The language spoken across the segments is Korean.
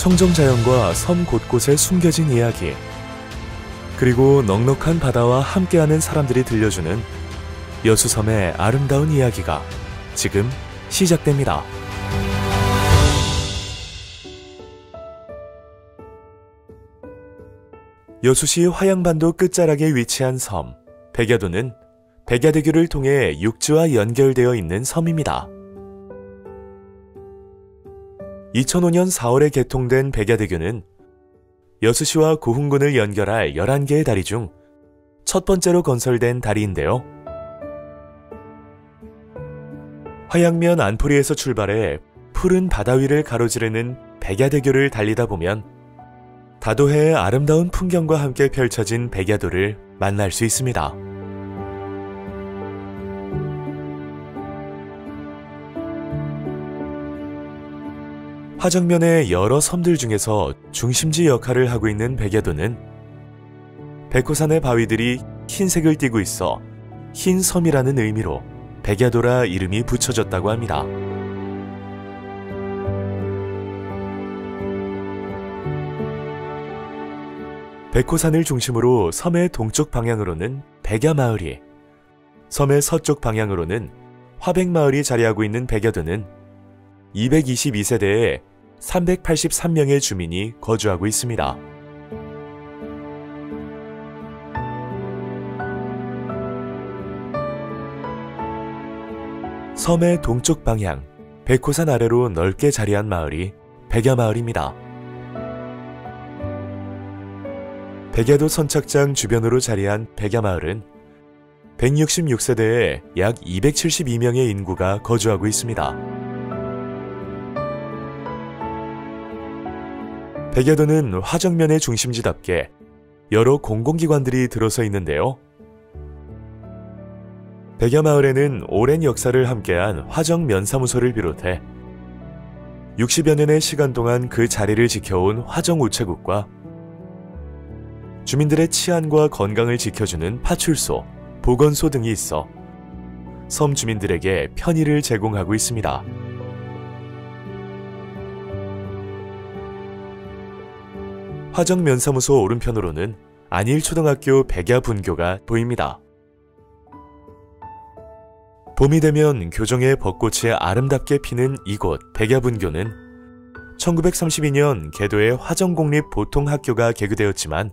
청정자연과 섬 곳곳에 숨겨진 이야기, 그리고 넉넉한 바다와 함께하는 사람들이 들려주는 여수섬의 아름다운 이야기가 지금 시작됩니다. 여수시 화양반도 끝자락에 위치한 섬 백야도는 백야대교를 통해 육지와 연결되어 있는 섬입니다. 2005년 4월에 개통된 백야대교는 여수시와 고흥군을 연결할 11개의 다리 중 첫 번째로 건설된 다리인데요. 화양면 안포리에서 출발해 푸른 바다 위를 가로지르는 백야대교를 달리다 보면 다도해의 아름다운 풍경과 함께 펼쳐진 백야도를 만날 수 있습니다. 화정면의 여러 섬들 중에서 중심지 역할을 하고 있는 백야도는 백호산의 바위들이 흰색을 띠고 있어 흰 섬이라는 의미로 백야도라 이름이 붙여졌다고 합니다. 백호산을 중심으로 섬의 동쪽 방향으로는 백야마을이, 섬의 서쪽 방향으로는 화백마을이 자리하고 있는 백야도는 222세대에 383명의 주민이 거주하고 있습니다. 섬의 동쪽 방향, 백호산 아래로 넓게 자리한 마을이 백야마을입니다. 백야도 선착장 주변으로 자리한 백야마을은 166세대에 약 272명의 인구가 거주하고 있습니다. 백야도는 화정면의 중심지답게 여러 공공기관들이 들어서 있는데요. 백야마을에는 오랜 역사를 함께한 화정면사무소를 비롯해 60여 년의 시간 동안 그 자리를 지켜온 화정우체국과 주민들의 치안과 건강을 지켜주는 파출소, 보건소 등이 있어 섬 주민들에게 편의를 제공하고 있습니다. 화정면사무소 오른편으로는 안일초등학교 백야분교가 보입니다. 봄이 되면 교정의 벚꽃이 아름답게 피는 이곳 백야분교는 1932년 개도의 화정공립보통학교가 개교되었지만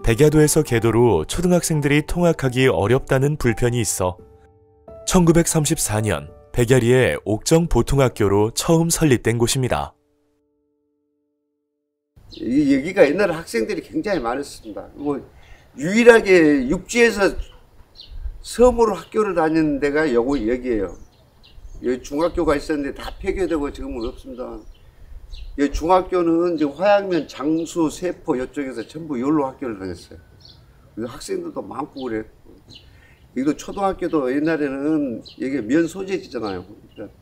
백야도에서 개도로 초등학생들이 통학하기 어렵다는 불편이 있어 1934년 백야리의 옥정보통학교로 처음 설립된 곳입니다. 여기가 옛날에 학생들이 굉장히 많았습니다. 유일하게 육지에서 섬으로 학교를 다니는 데가 여기예요. 여기 중학교가 있었는데 다 폐교되고 지금은 없습니다. 이 중학교는 지금 화양면, 장수, 세포 이쪽에서 전부 여기로 학교를 다녔어요. 그래서 학생들도 많고 그랬고, 여기도 초등학교도 옛날에는 여기 면 소재지잖아요. 그러니까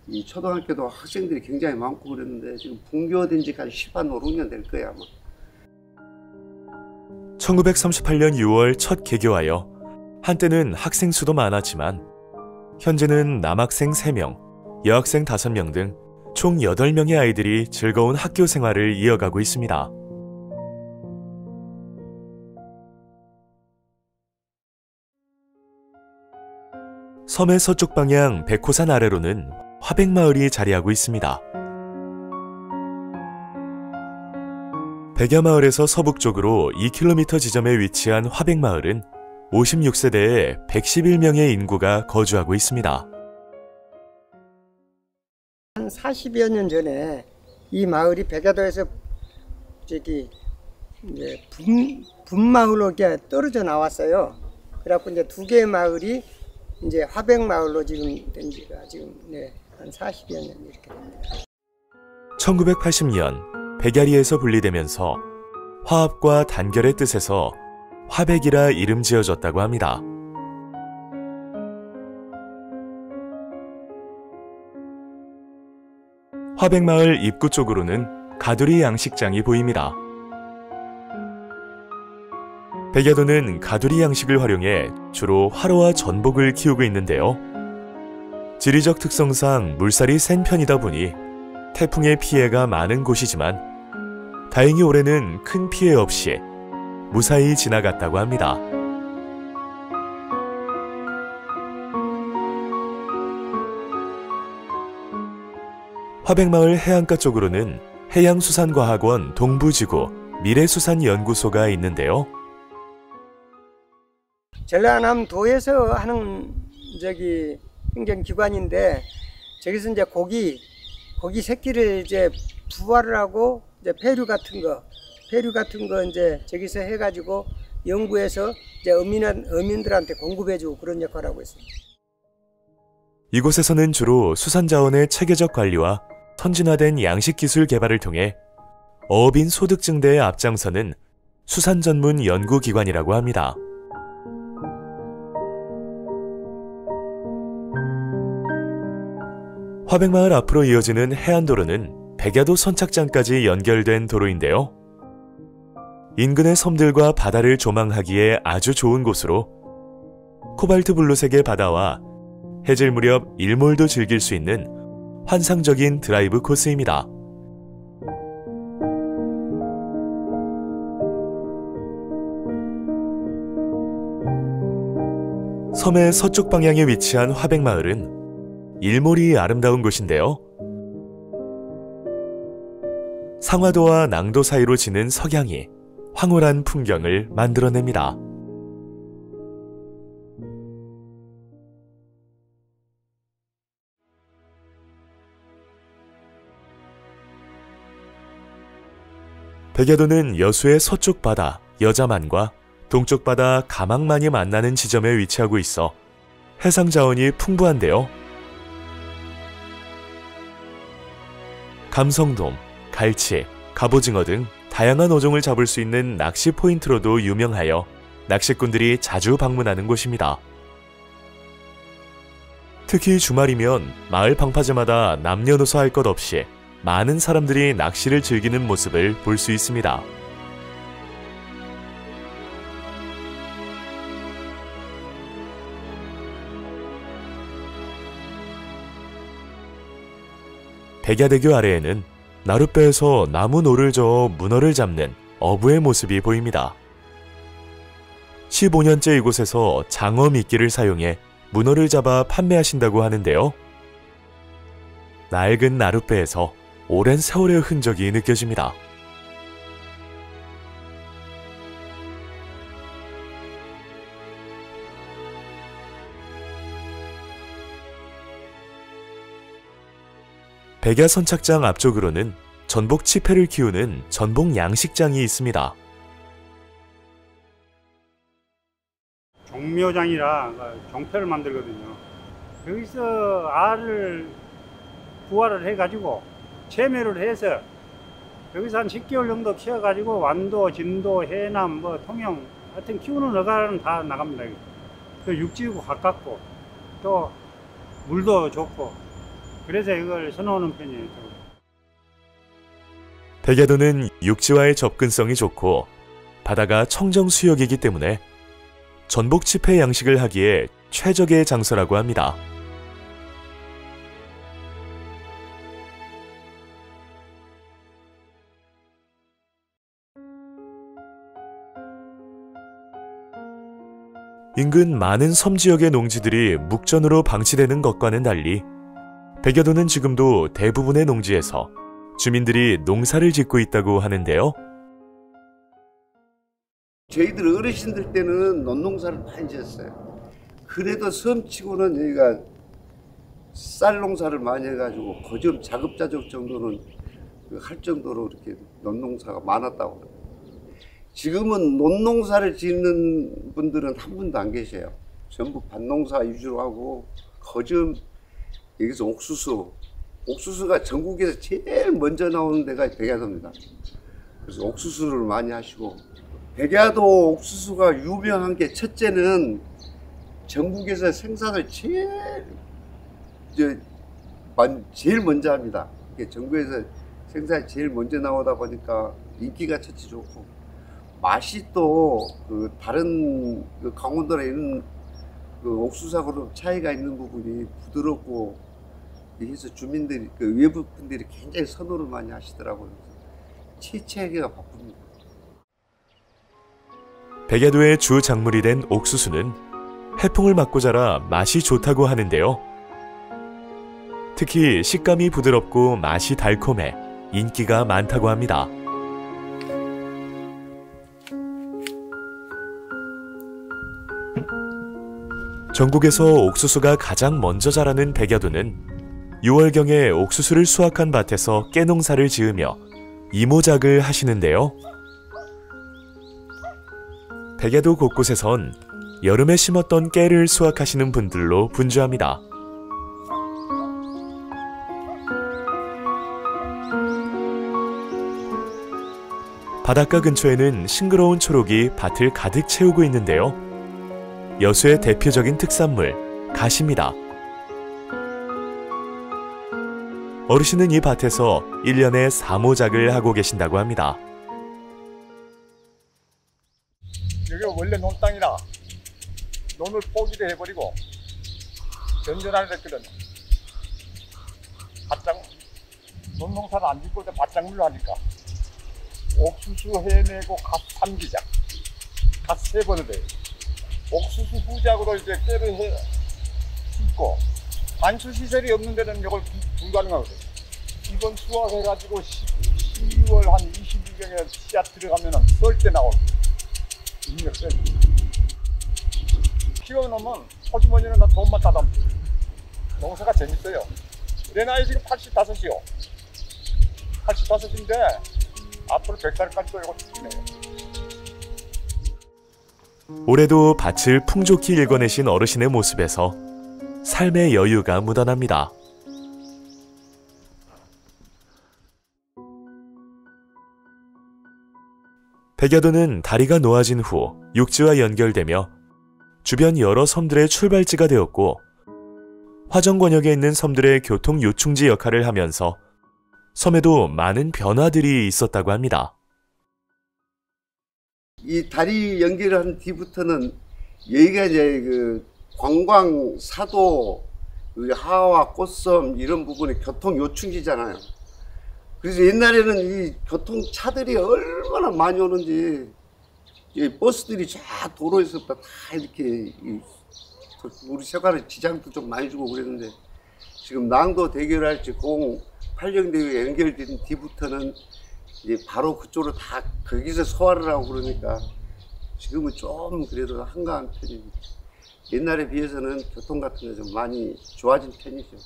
이 초등학교도 학생들이 굉장히 많고 그랬는데 지금 분교된 지가 한 10한 5, 6년 될 거야 아마. 1938년 6월 첫 개교하여 한때는 학생 수도 많았지만 현재는 남학생 3명, 여학생 5명 등 총 8명의 아이들이 즐거운 학교 생활을 이어가고 있습니다. 섬의 서쪽 방향 백호산 아래로는 화백마을이 자리하고 있습니다. 백야마을에서 서북쪽으로 2km 지점에 위치한 화백마을은 56세대에 111명의 인구가 거주하고 있습니다. 한 40여 년 전에 이 마을이 백야도에서 이제 분마을로 떨어져 나왔어요. 그래갖고 이제 두 개의 마을이 이제 화백마을로 지금 된 지가 지금 한 40여 년 이렇게 됩니다. 1980년 백야리에서 분리되면서 화합과 단결의 뜻에서 화백이라 이름 지어졌다고 합니다. 화백마을 입구 쪽으로는 가두리 양식장이 보입니다. 백야도는 가두리 양식을 활용해 주로 화로와 전복을 키우고 있는데요. 지리적 특성상 물살이 센 편이다 보니 태풍의 피해가 많은 곳이지만 다행히 올해는 큰 피해 없이 무사히 지나갔다고 합니다. 화백마을 해안가 쪽으로는 해양수산과학원 동부지구 미래수산연구소가 있는데요. 전라남도에서 하는 행정기관인데, 저기서 이제 고기 새끼를 이제 부화를 하고, 이제 폐류 같은 거 이제 저기서 해가지고 연구해서 이제 어민들한테 공급해주고 그런 역할을 하고 있습니다. 이곳에서는 주로 수산자원의 체계적 관리와 선진화된 양식기술 개발을 통해 어업인 소득 증대에 앞장서는 수산 전문 연구기관이라고 합니다. 화백마을 앞으로 이어지는 해안도로는 백야도 선착장까지 연결된 도로인데요. 인근의 섬들과 바다를 조망하기에 아주 좋은 곳으로 코발트 블루색의 바다와 해질 무렵 일몰도 즐길 수 있는 환상적인 드라이브 코스입니다. 섬의 서쪽 방향에 위치한 화백마을은 일몰이 아름다운 곳인데요. 상화도와 낭도 사이로 지는 석양이 황홀한 풍경을 만들어냅니다. 백야도는 여수의 서쪽 바다 여자만과 동쪽 바다 가망만이 만나는 지점에 위치하고 있어 해상 자원이 풍부한데요. 감성돔, 갈치, 갑오징어 등 다양한 어종을 잡을 수 있는 낚시 포인트로도 유명하여 낚시꾼들이 자주 방문하는 곳입니다. 특히 주말이면 마을 방파제마다 남녀노소 할 것 없이 많은 사람들이 낚시를 즐기는 모습을 볼 수 있습니다. 백야대교 아래에는 나룻배에서 나무 노를 저어 문어를 잡는 어부의 모습이 보입니다. 15년째 이곳에서 장어 미끼를 사용해 문어를 잡아 판매하신다고 하는데요. 낡은 나룻배에서 오랜 세월의 흔적이 느껴집니다. 백야 선착장 앞쪽으로는 전복 치패를 키우는 전복 양식장이 있습니다. 종묘장이라 종패를 만들거든요. 여기서 알을 부화를 해가지고 체매를 해서 여기서 한 10개월 정도 키워가지고 완도, 진도, 해남, 통영 하여튼 키우는 어가는 다 나갑니다. 또 육지고 가깝고 또 물도 좋고 그래서 이걸 선호하는 편이에요. 백야도는 육지와의 접근성이 좋고 바다가 청정수역이기 때문에 전복 치패 양식을 하기에 최적의 장소라고 합니다. 인근 많은 섬 지역의 농지들이 묵전으로 방치되는 것과는 달리 백야도는 지금도 대부분의 농지에서 주민들이 농사를 짓고 있다고 하는데요. 저희들 어르신들 때는 논농사를 많이 지었어요. 그래도 섬치고는 여기가 쌀 농사를 많이 해가지고 거점 자급자족 정도는 할 정도로 이렇게 논농사가 많았다고 그래요. 지금은 논농사를 짓는 분들은 한 분도 안 계셔요. 전부 밭농사 위주로 하고 거점 여기서 옥수수가 전국에서 제일 먼저 나오는 데가 백야도입니다. 그래서 옥수수를 많이 하시고 백야도 옥수수가 유명한 게 첫째는 전국에서 생산을 제일 먼저 합니다. 전국에서 생산이 제일 먼저 나오다 보니까 인기가 첫째 좋고 맛이 또 다른 강원도나 이런 옥수수하고 차이가 있는 부분이 부드럽고 해서 주민들이 외부 분들이 굉장히 선호를 많이 하시더라고요. 채취하기가 바쁩니다. 백야도의 주 작물이 된 옥수수는 해풍을 맞고 자라 맛이 좋다고 하는데요. 특히 식감이 부드럽고 맛이 달콤해 인기가 많다고 합니다. 전국에서 옥수수가 가장 먼저 자라는 백야도는 6월경에 옥수수를 수확한 밭에서 깨농사를 지으며 이모작을 하시는데요. 백야도 곳곳에선 여름에 심었던 깨를 수확하시는 분들로 분주합니다. 바닷가 근처에는 싱그러운 초록이 밭을 가득 채우고 있는데요. 여수의 대표적인 특산물, 갓입니다. 어르신은 이 밭에서 1년에 4모작을 하고 계신다고 합니다. 여기가 원래 논땅이라 논을 포기를 해버리고 전전하려 했거든. 논농사를 안 짓고 밭작물로 하니까 옥수수 해내고 갓 3기작, 갓 3번을 해. 옥수수 후작으로 이제 깨를 심고 관수시설이 없는 데는 이걸 불가능하거든. 이번 수확해가지고 12월 한 20일경에 씨앗 들어가면은 썰 때 나오거든. 인력 썰. 키워놓으면 호주머니는 나 돈만 따다. 농사가 재밌어요. 내 나이 지금 85이요. 85인데 앞으로 100살까지 또 이거 죽이네요. 올해도 밭을 풍족히 일궈내신 어르신의 모습에서 삶의 여유가 묻어납니다. 백야도는 다리가 놓아진 후 육지와 연결되며 주변 여러 섬들의 출발지가 되었고 화정 권역에 있는 섬들의 교통 요충지 역할을 하면서 섬에도 많은 변화들이 있었다고 합니다. 이 다리 연결한 뒤부터는 여기가 이제 그 관광, 사도, 하와 꽃섬 이런 부분이 교통 요충지잖아요. 그래서 옛날에는 이 교통차들이 얼마나 많이 오는지 이 버스들이 쫙 도로에서 다 이렇게 우리 생활에 지장도 좀 많이 주고 그랬는데 지금 낭도 대결할지 공 팔령대교에 연결된 뒤부터는 이제 바로 그쪽으로 다 거기서 소화를 하고 그러니까 지금은 좀 그래도 한가한 편입니다. 옛날에 비해서는 교통 같은 게 좀 많이 좋아진 편이죠.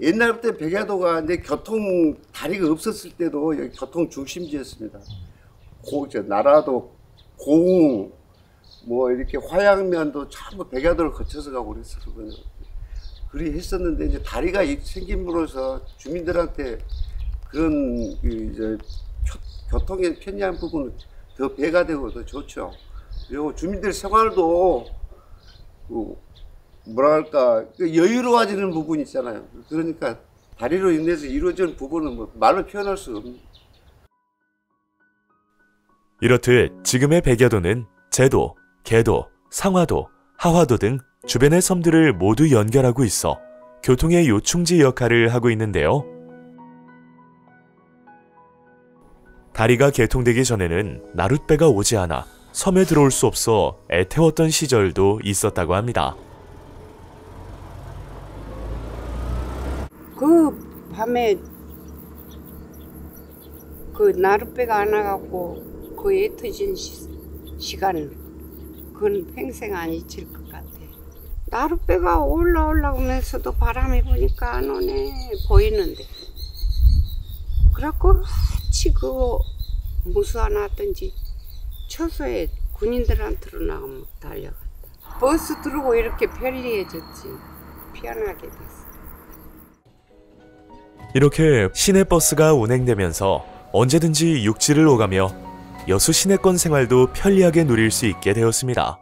옛날부터 백야도가 이제 교통 다리가 없었을 때도 여기 교통 중심지였습니다. 나라도 고흥 뭐 이렇게 화양면도 전부 백야도를 거쳐서 가고 그랬었거든요. 그리 했었는데 이제 다리가 생김으로써 주민들한테 그런 이제 교통의 편리한 부분은 더 배가 되고 더 좋죠. 그리고 주민들 생활도 뭐랄까 여유로워지는 부분이 있잖아요. 그러니까 다리로 인해서 이루어지는 부분은 뭐 말로 표현할 수 없는. 이렇듯 지금의 백야도는 제도, 계도, 상화도, 하화도 등 주변의 섬들을 모두 연결하고 있어 교통의 요충지 역할을 하고 있는데요. 다리가 개통되기 전에는 나룻배가 오지 않아 섬에 들어올 수 없어 애태웠던 시절도 있었다고 합니다. 그 밤에 그 나룻배가 안 와갖고 그 애터진 시간 그건 평생 안 잊힐 것 같아. 나룻배가 올라오면서도 바람이 부니까 안 오네 보이는데 그래갖고 같이 그거 무수 하나 왔던지 처소에 군인들한테로 나가면 달려갔다. 버스 들고 이렇게 편리해졌지. 편하게 됐어. 이렇게 시내버스가 운행되면서 언제든지 육지를 오가며 여수 시내권 생활도 편리하게 누릴 수 있게 되었습니다.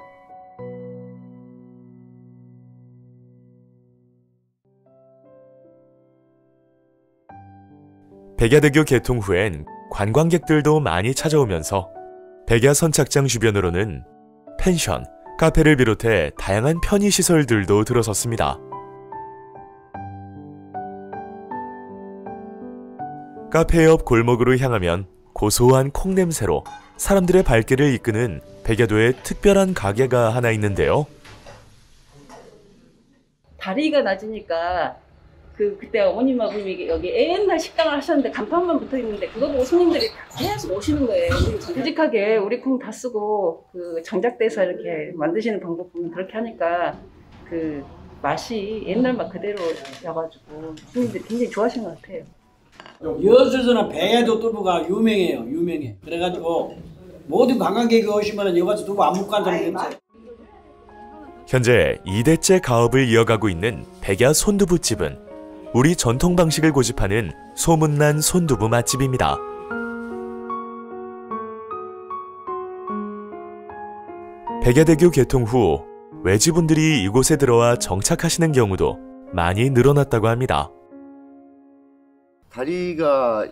백야대교 개통 후엔 관광객들도 많이 찾아오면서 백야 선착장 주변으로는 펜션, 카페를 비롯해 다양한 편의시설들도 들어섰습니다. 카페 옆 골목으로 향하면 고소한 콩 냄새로 사람들의 발길을 이끄는 백야도의 특별한 가게가 하나 있는데요. 다리가 낮으니까 그때 어머님 아버님이 여기 옛날 식당을 하셨는데 간판만 붙어 있는데 그거 보고 손님들이 계속 오시는 거예요. 정직하게 우리 콩 다 쓰고 그 장작대에서 이렇게 만드시는 방법 보면 그렇게 하니까 그 맛이 옛날 맛 그대로여가지고 손님들이 굉장히 좋아하시는 것 같아요. 여수에서는 백야도 두부가 유명해요. 유명해. 그래가지고 모든 관광객이 오시면 여기 와서 두부 안 먹고 가는 사람이 없어요. 현재 2대째 가업을 이어가고 있는 백야 손두부집은 우리 전통 방식을 고집하는 소문난 손두부 맛집입니다. 백야대교 개통 후 외지분들이 이곳에 들어와 정착하시는 경우도 많이 늘어났다고 합니다. 다리가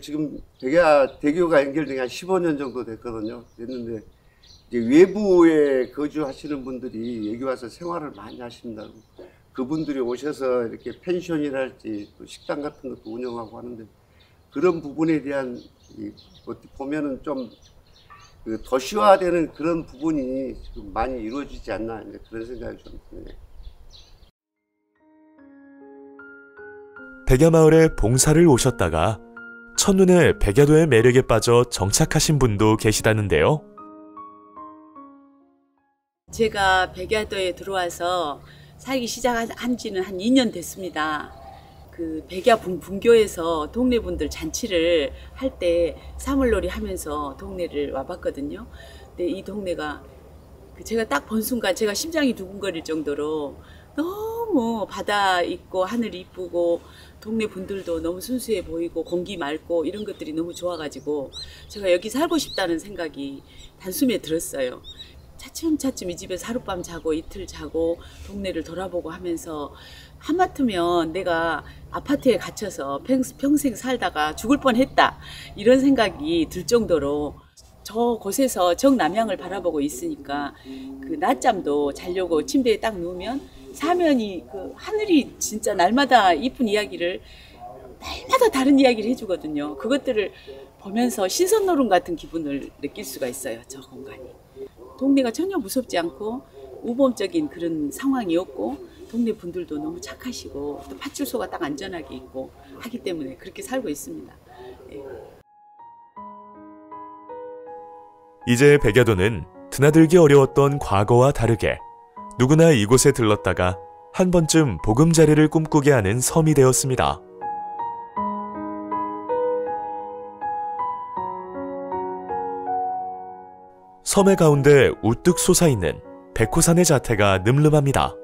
지금 백야대교가 연결된 게 한 15년 정도 됐거든요. 됐는데 이제 외부에 거주하시는 분들이 여기 와서 생활을 많이 하십니다. 그분들이 오셔서 이렇게 펜션이랄지 또 식당 같은 것도 운영하고 하는데 그런 부분에 대한 보면은 좀 도시화되는 그런 부분이 지금 많이 이루어지지 않나 그런 생각이 좀 드네요. 백야마을에 봉사를 오셨다가 첫눈에 백야도의 매력에 빠져 정착하신 분도 계시다는데요. 제가 백야도에 들어와서 살기 시작한 지는 한 2년 됐습니다. 그 백야 분교에서 동네 분들 잔치를 할 때 사물놀이 하면서 동네를 와봤거든요. 근데 이 동네가 제가 딱 본 순간 제가 심장이 두근거릴 정도로 너무 바다 있고 하늘 이쁘고 동네 분들도 너무 순수해 보이고 공기 맑고 이런 것들이 너무 좋아가지고 제가 여기 살고 싶다는 생각이 단숨에 들었어요. 차츰차츰 이 집에서 하룻밤 자고 이틀 자고 동네를 돌아보고 하면서 하마터면 내가 아파트에 갇혀서 평생 살다가 죽을 뻔했다 이런 생각이 들 정도로 저 곳에서 정남향을 바라보고 있으니까 그 낮잠도 자려고 침대에 딱 누우면 사면이 그 하늘이 진짜 날마다 이쁜 이야기를 날마다 다른 이야기를 해주거든요. 그것들을 보면서 신선노름 같은 기분을 느낄 수가 있어요. 저 공간이. 동네가 전혀 무섭지 않고 우범적인 그런 상황이었고 동네 분들도 너무 착하시고 또 파출소가 딱 안전하게 있고 하기 때문에 그렇게 살고 있습니다. 예. 이제 백야도는 드나들기 어려웠던 과거와 다르게 누구나 이곳에 들렀다가 한 번쯤 보금자리를 꿈꾸게 하는 섬이 되었습니다. 섬의 가운데 우뚝 솟아있는 백호산의 자태가 늠름합니다.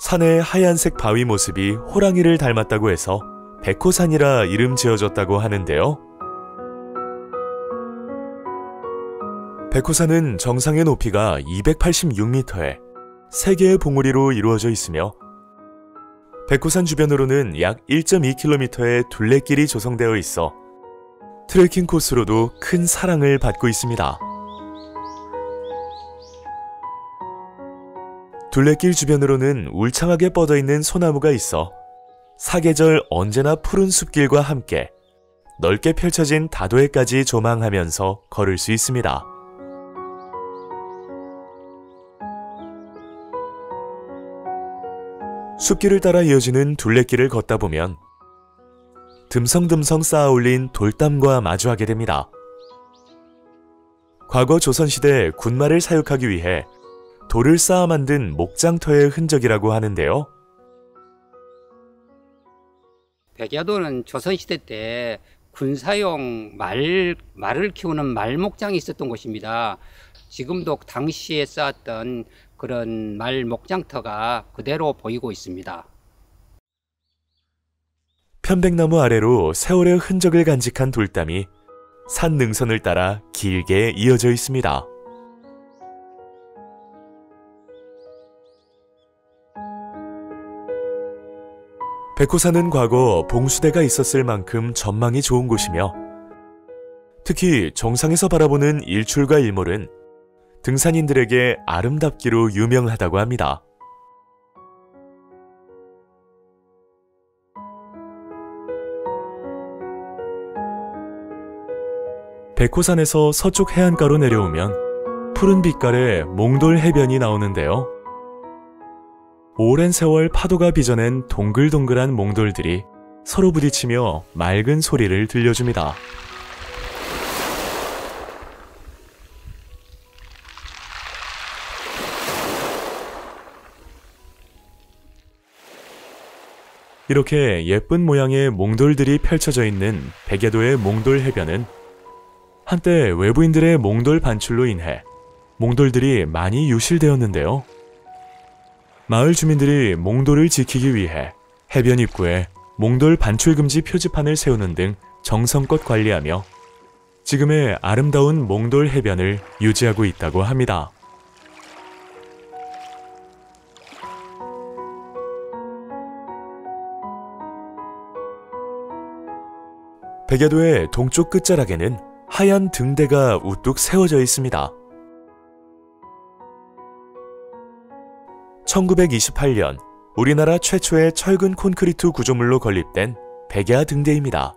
산의 하얀색 바위 모습이 호랑이를 닮았다고 해서 백호산이라 이름 지어졌다고 하는데요. 백호산은 정상의 높이가 286m에 3개의 봉우리로 이루어져 있으며 백호산 주변으로는 약 1.2km의 둘레길이 조성되어 있어 트레킹 코스로도 큰 사랑을 받고 있습니다. 둘레길 주변으로는 울창하게 뻗어있는 소나무가 있어 사계절 언제나 푸른 숲길과 함께 넓게 펼쳐진 다도해까지 조망하면서 걸을 수 있습니다. 숲길을 따라 이어지는 둘레길을 걷다 보면 듬성듬성 쌓아 올린 돌담과 마주하게 됩니다. 과거 조선시대 군마를 사육하기 위해 돌을 쌓아 만든 목장터의 흔적이라고 하는데요. 백야도는 조선시대 때 군사용 말을 키우는 말목장이 있었던 곳입니다. 지금도 당시에 쌓았던 그런 말 목장터가 그대로 보이고 있습니다. 편백나무 아래로 세월의 흔적을 간직한 돌담이 산 능선을 따라 길게 이어져 있습니다. 백호산은 과거 봉수대가 있었을 만큼 전망이 좋은 곳이며 특히 정상에서 바라보는 일출과 일몰은 등산인들에게 아름답기로 유명하다고 합니다. 백호산에서 서쪽 해안가로 내려오면 푸른 빛깔의 몽돌 해변이 나오는데요. 오랜 세월 파도가 빚어낸 동글동글한 몽돌들이 서로 부딪히며 맑은 소리를 들려줍니다. 이렇게 예쁜 모양의 몽돌들이 펼쳐져 있는 백야도의 몽돌 해변은 한때 외부인들의 몽돌 반출로 인해 몽돌들이 많이 유실되었는데요. 마을 주민들이 몽돌을 지키기 위해 해변 입구에 몽돌 반출 금지 표지판을 세우는 등 정성껏 관리하며 지금의 아름다운 몽돌 해변을 유지하고 있다고 합니다. 백야도의 동쪽 끝자락에는 하얀 등대가 우뚝 세워져 있습니다. 1928년 우리나라 최초의 철근 콘크리트 구조물로 건립된 백야 등대입니다.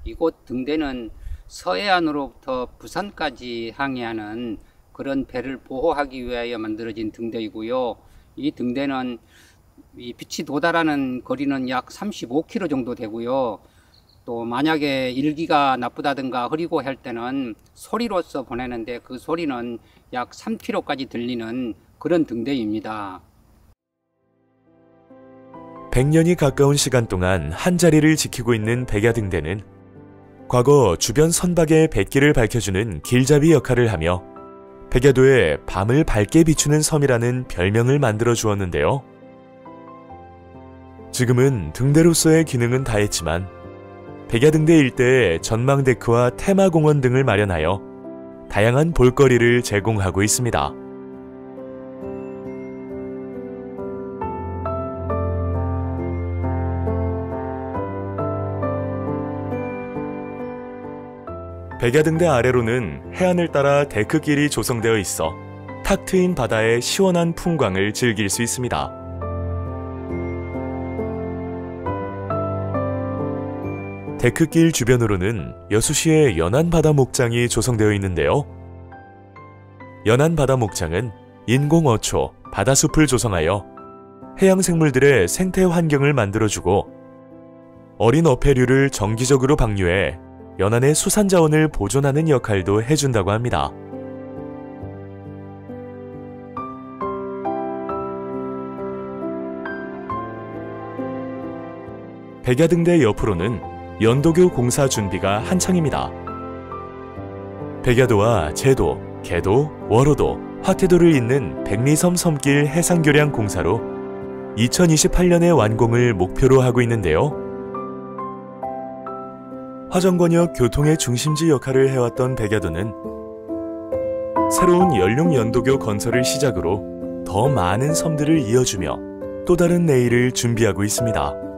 이곳 등대는 서해안으로부터 부산까지 항해하는 그런 배를 보호하기 위하여 만들어진 등대이고요. 이 등대는 이 빛이 도달하는 거리는 약 35km 정도 되고요. 또 만약에 일기가 나쁘다든가 흐리고 할 때는 소리로서 보내는데 그 소리는 약 3km까지 들리는 그런 등대입니다. 100년이 가까운 시간 동안 한 자리를 지키고 있는 백야 등대는 과거 주변 선박의 뱃길을 밝혀주는 길잡이 역할을 하며 백야도에 밤을 밝게 비추는 섬이라는 별명을 만들어 주었는데요. 지금은 등대로서의 기능은 다했지만 백야 등대 일대에 전망데크와 테마공원 등을 마련하여 다양한 볼거리를 제공하고 있습니다. 백야 등대 아래로는 해안을 따라 데크길이 조성되어 있어 탁 트인 바다의 시원한 풍광을 즐길 수 있습니다. 데크길 주변으로는 여수시의 연안바다 목장이 조성되어 있는데요. 연안바다 목장은 인공어초, 바다숲을 조성하여 해양생물들의 생태 환경을 만들어주고 어린 어패류를 정기적으로 방류해 연안의 수산자원을 보존하는 역할도 해준다고 합니다. 백야 등대 옆으로는 연도교 공사 준비가 한창입니다. 백야도와 제도, 개도, 월호도, 화태도를 잇는 백리섬 섬길 해상교량 공사로 2028년에 완공을 목표로 하고 있는데요. 화정권역 교통의 중심지 역할을 해왔던 백야도는 새로운 연륙연도교 건설을 시작으로 더 많은 섬들을 이어주며 또 다른 내일을 준비하고 있습니다.